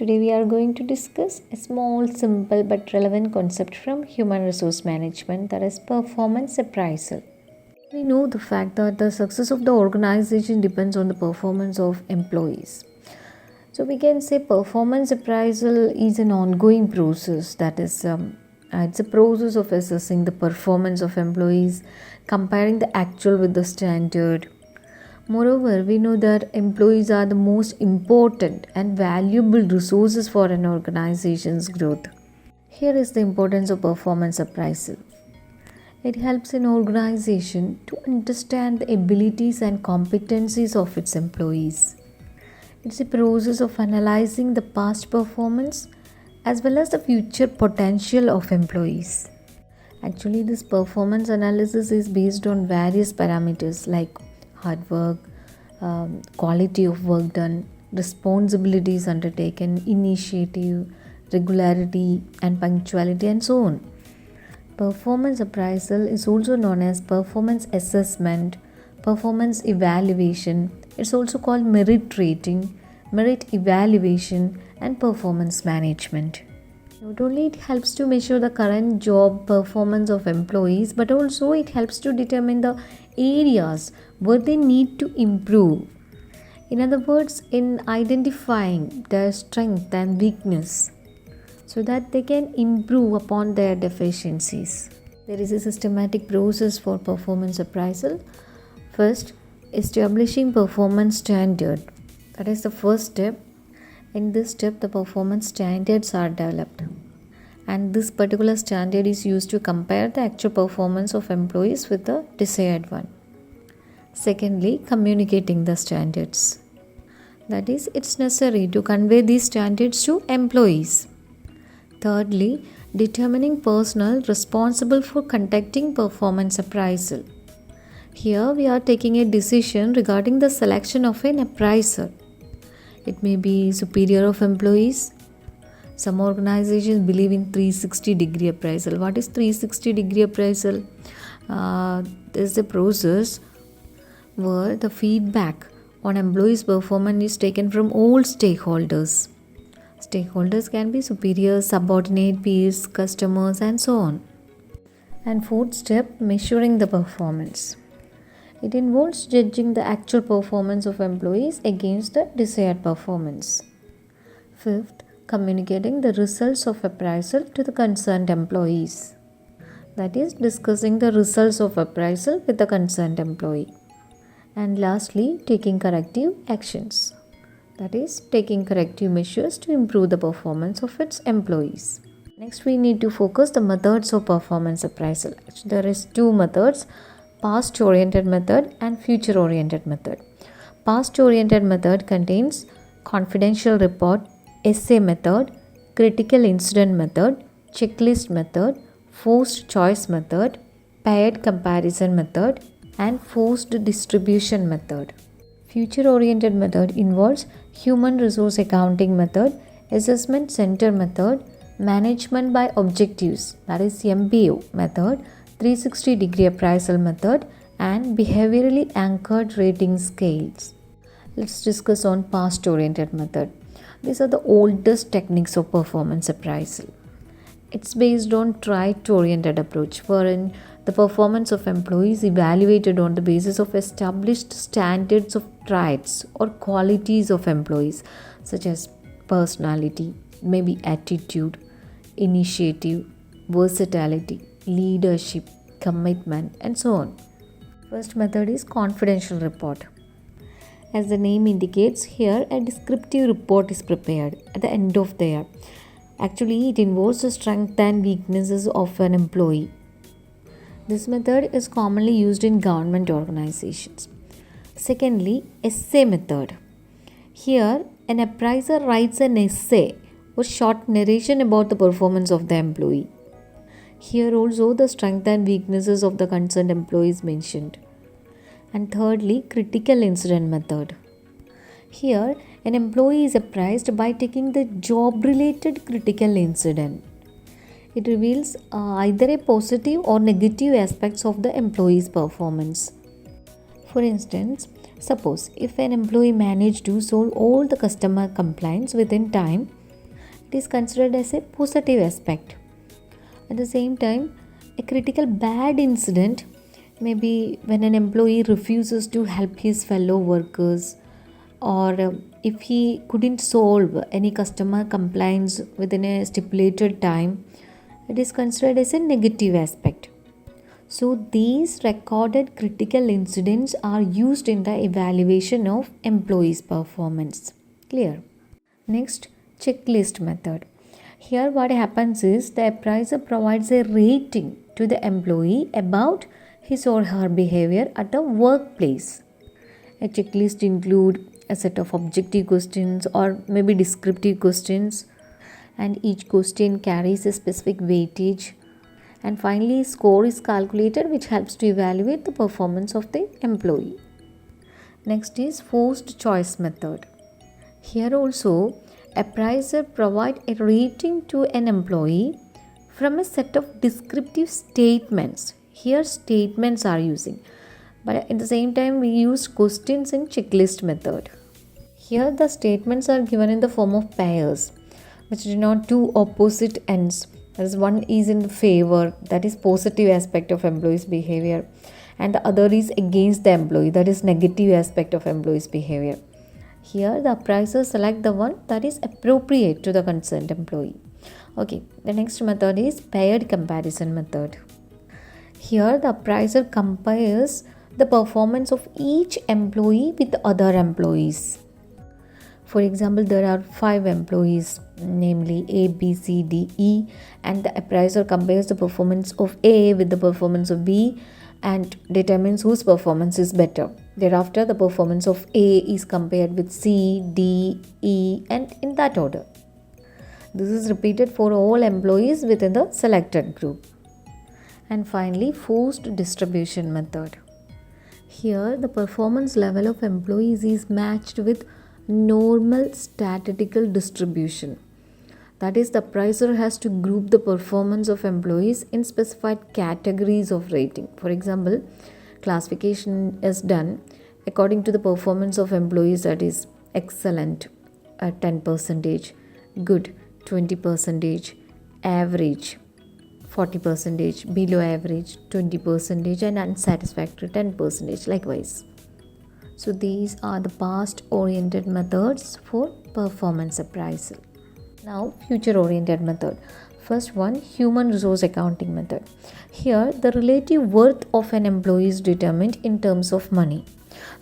Today we are going to discuss a small, simple but relevant concept from human resource management, that is performance appraisal. We know the fact that the success of the organization depends on the performance of employees. So we can say performance appraisal is an ongoing process, that is it's a process of assessing the performance of employees, comparing the actual with the standard. Moreover, we know that employees are the most important and valuable resources for an organization's growth. Here is the importance of performance appraisal. It helps an organization to understand the abilities and competencies of its employees. It's a process of analyzing the past performance as well as the future potential of employees. Actually, this performance analysis is based on various parameters like hard work, quality of work done, responsibilities undertaken, initiative, regularity, and punctuality, and so on. Performance appraisal is also known as performance assessment, performance evaluation. It's also called merit rating, merit evaluation, and performance management. Not only it helps to measure the current job performance of employees, but also it helps to determine the areas where they need to improve. In other words, in identifying their strength and weakness so that they can improve upon their deficiencies. There is a systematic process for performance appraisal. First, establishing performance standard. That is the first step. In this step, the performance standards are developed, and this particular standard is used to compare the actual performance of employees with the desired one. Secondly, communicating the standards. That is, it's necessary to convey these standards to employees. Thirdly, determining personnel responsible for conducting performance appraisal. Here we are taking a decision regarding the selection of an appraiser. It may be superior of employees. Some organizations believe in 360-degree appraisal. What is 360-degree appraisal? This is a process where the feedback on employees' performance is taken from all stakeholders. Stakeholders can be superiors, subordinate, peers, customers, and so on. And fourth step, measuring the performance. It involves judging the actual performance of employees against the desired performance. Fifth, communicating the results of appraisal to the concerned employees. That is, discussing the results of appraisal with the concerned employee. And lastly, taking corrective actions. That is, taking corrective measures to improve the performance of its employees. Next, we need to focus the methods of performance appraisal. There is two methods: past-oriented method and future-oriented method. Past-oriented method contains confidential report, essay method, critical incident method, checklist method, forced choice method, paired comparison method, and forced distribution method. Future-oriented method involves human resource accounting method, assessment center method, management by objectives, that is MBO method, 360-degree appraisal method, and behaviorally anchored rating scales. Let's discuss on past-oriented method. These are the oldest techniques of performance appraisal. It's based on trait-oriented approach, wherein the performance of employees evaluated on the basis of established standards of traits or qualities of employees, such as personality, maybe attitude, initiative, versatility, leadership, commitment, and so on. First method is confidential report. As the name indicates, here a descriptive report is prepared at the end of the year. Actually, it involves the strengths and weaknesses of an employee. This method is commonly used in government organizations. Secondly, essay method. Here, an appraiser writes an essay or short narration about the performance of the employee. Here also the strengths and weaknesses of the concerned employee is mentioned. And thirdly, critical incident method. Here, an employee is appraised by taking the job-related critical incident. It reveals either a positive or negative aspects of the employee's performance. For instance, suppose if an employee managed to solve all the customer complaints within time, It is considered as a positive aspect. At the same time, a critical bad incident may be when an employee refuses to help his fellow workers, or if he couldn't solve any customer complaints within a stipulated time. It is considered as a negative aspect. So these recorded critical incidents are used in the evaluation of employees' performance. Clear? Next, checklist method. Here what happens is the appraiser provides a rating to the employee about his or her behavior at the workplace. A checklist includes a set of objective questions or maybe descriptive questions, and each question carries a specific weightage. And finally, score is calculated, which helps to evaluate the performance of the employee. Next is forced choice method. Here also, appraiser provide a rating to an employee from a set of descriptive statements. Here statements are using, but at the same time we use questions in checklist method. Here the statements are given in the form of pairs, which denote two opposite ends. That is, one is in favor, that is positive aspect of employee's behavior, and the other is against the employee, that is negative aspect of employee's behavior. Here the appraiser select the one that is appropriate to the concerned employee. Okay, the next method is paired comparison method. Here the appraiser compares the performance of each employee with other employees. For example, there are 5 employees, namely A, B, C, D, E, and the appraiser compares the performance of A with the performance of B and determines whose performance is better. Thereafter, the performance of A is compared with C, D, E, and in that order. This is repeated for all employees within the selected group. And finally, forced distribution method. Here, the performance level of employees is matched with normal statistical distribution. That is, the appraiser has to group the performance of employees in specified categories of rating. For example, classification is done according to the performance of employees, that is excellent at 10%, good 20%, average 40%, below average 20%, and unsatisfactory 10%, likewise. So these are the past oriented methods for performance appraisal. Now future oriented method. First one, human resource accounting method. Here the relative worth of an employee is determined in terms of money.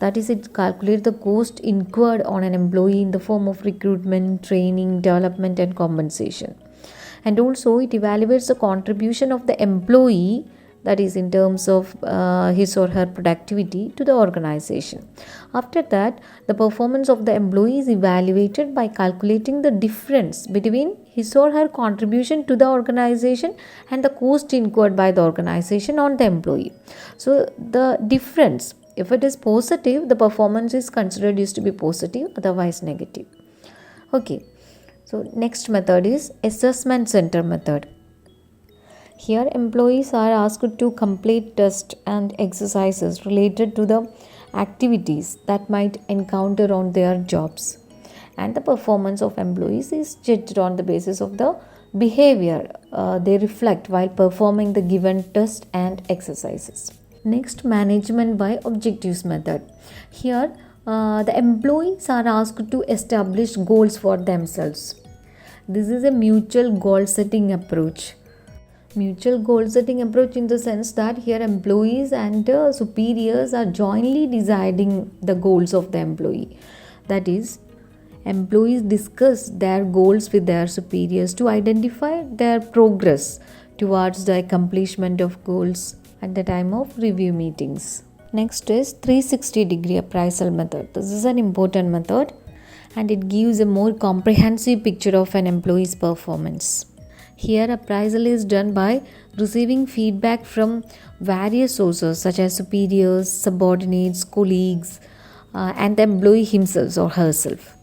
That is, it calculates the cost incurred on an employee in the form of recruitment, training, development, and compensation. And also it evaluates the contribution of the employee, that is in terms of his or her productivity to the organization. After that, the performance of the employee is evaluated by calculating the difference between his or her contribution to the organization and the cost incurred by the organization on the employee. So the difference, if it is positive, the performance is considered to be positive, otherwise negative. Okay, so next method is assessment center method. Here employees are asked to complete tests and exercises related to the activities that might encounter on their jobs, and the performance of employees is judged on the basis of the behavior they reflect while performing the given test and exercises. Next, management by objectives method. Here the employees are asked to establish goals for themselves. This is a mutual goal setting approach. Mutual goal setting approach in the sense that here employees and superiors are jointly deciding the goals of the employee. That is, employees discuss their goals with their superiors to identify their progress towards the accomplishment of goals at the time of review meetings. Next is 360-degree appraisal method. This is an important method and it gives a more comprehensive picture of an employee's performance. Here appraisal is done by receiving feedback from various sources such as superiors, subordinates, colleagues, and the employee himself or herself.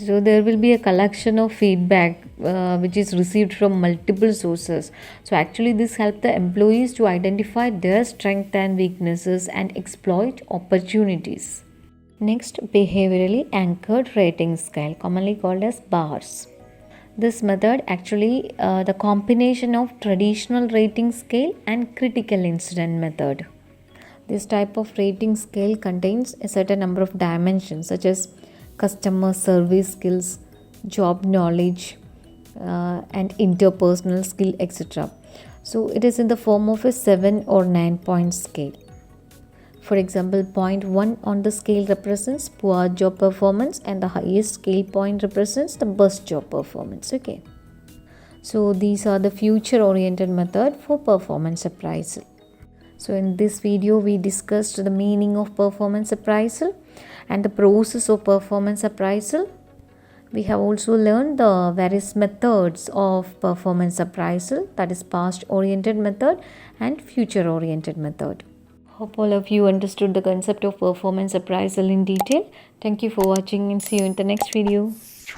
So there will be a collection of feedback which is received from multiple sources. So actually this helps the employees to identify their strengths and weaknesses and exploit opportunities. Next, behaviorally anchored rating scale, commonly called as bars. This method actually the combination of traditional rating scale and critical incident method. This type of rating scale contains a certain number of dimensions such as customer service skills, job knowledge, and interpersonal skill, etc. So it is in the form of a 7 or 9 point scale. For example, point 1 on the scale represents poor job performance and the highest scale point represents the best job performance. Okay. So these are the future oriented method for performance appraisal. So in this video we discussed the meaning of performance appraisal and the process of performance appraisal. We have also learned the various methods of performance appraisal, that is past oriented method and future oriented method. Hope all of you understood the concept of performance appraisal in detail. Thank you for watching and see you in the next video.